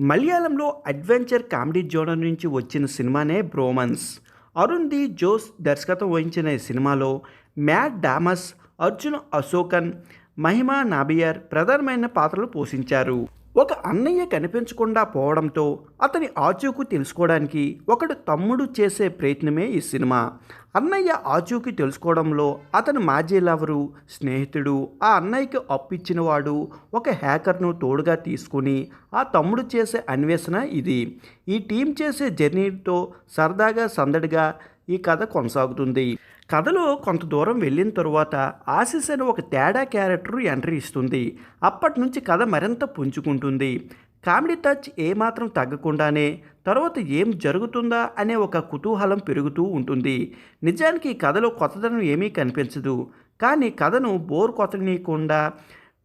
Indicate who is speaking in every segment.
Speaker 1: మలయాళంలో adventure comedy genre నుంచి వచ్చిన సినిమానే బ్రోమన్స్. అరుణ్ ది జోస్ దర్శకత్వం వహించిన ఈ సినిమాలో మ్యాట్ డామస్, అర్జున్ అశోకన్, మహిమా నాబియర్ ప్రధానమైన పాత్రలు పోషించారు. ఒక అన్నయ్య కనిపించకుండా పోవడంతో అతని ఆచూకీ తెలుసుకోవడానికి ఒకడు తమ్ముడు చేసే ప్రయత్నమే ఈ సినిమా. అన్నయ్య ఆచూకీ తెలుసుకోవడంలో అతని మాజీ లవరు, స్నేహితుడు, ఆ అన్నయ్యకి అప్పిచ్చిన వాడు, ఒక హ్యాకర్ను తోడుగా తీసుకుని ఆ తమ్ముడు చేసే అన్వేషణ ఇది. ఈ టీం చేసే జర్నీతో సరదాగా సందడిగా ఈ కథ కొనసాగుతుంది. కథలో కొంత దూరం వెళ్ళిన తరువాత ఆశీస్ అనే ఒక తేడా క్యారెక్టర్ ఎంట్రీ ఇస్తుంది. అప్పటి నుంచి కథ మరింత పుంజుకుంటుంది. కామెడీ టచ్ ఏమాత్రం తగ్గకుండానే తర్వాత ఏం జరుగుతుందా అనే ఒక కుతూహలం పెరుగుతూ ఉంటుంది. నిజానికి ఈ కథలో కొత్తదనం ఏమీ కనిపించదు, కానీ కథను బోర్ కొట్టనీయకుండా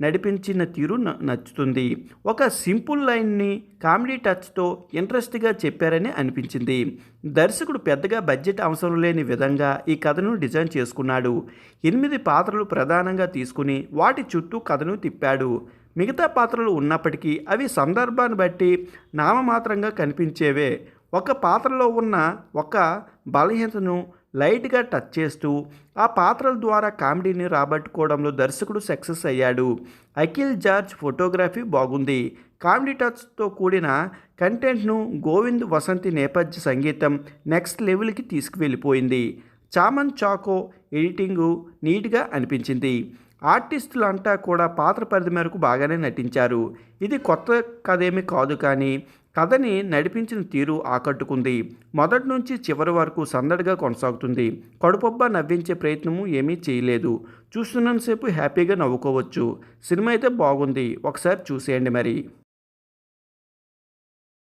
Speaker 1: నడిపించిన తీరు నచ్చుతుంది. ఒక సింపుల్ లైన్ని కామెడీ టచ్తో ఇంట్రెస్ట్గా చెప్పారని అనిపించింది. దర్శకుడు పెద్దగా బడ్జెట్ అవసరం లేని విధంగా ఈ కథను డిజైన్ చేసుకున్నాడు. 8 పాత్రలు ప్రధానంగా తీసుకుని వాటి చుట్టూ కథను తిప్పాడు. మిగతా పాత్రలు ఉన్నప్పటికీ అవి సందర్భాన్ని బట్టి నామమాత్రంగా కనిపించేవే. ఒక పాత్రలో ఉన్న ఒక బలహీనతను లైట్గా టచ్ చేస్తూ ఆ పాత్రల ద్వారా కామెడీని రాబట్టుకోవడంలో దర్శకుడు సక్సెస్ అయ్యాడు. అఖిల్ జార్జ్ ఫోటోగ్రఫీ బాగుంది. కామెడీ టచ్తో కూడిన కంటెంట్ను గోవింద్ వసంతి నేపథ్య సంగీతం నెక్స్ట్ లెవెల్కి తీసుకువెళ్ళిపోయింది. చామన్ చాకో ఎడిటింగు నీట్గా అనిపించింది. ఆర్టిస్టులంతా కూడా పాత్ర పరిధి మేరకు బాగానే నటించారు. ఇది కొత్త కథేమీ కాదు, కానీ కథని నడిపించిన తీరు ఆకట్టుకుంది. మొదటి నుంచి చివరి వరకు సందడిగా కొనసాగుతుంది. కడుపొబ్బా నవ్వించే ప్రయత్నము ఏమీ చేయలేదు. చూస్తున్నంతసేపు హ్యాపీగా నవ్వుకోవచ్చు. సినిమా అయితే బాగుంది, ఒకసారి చూసేయండి మరి.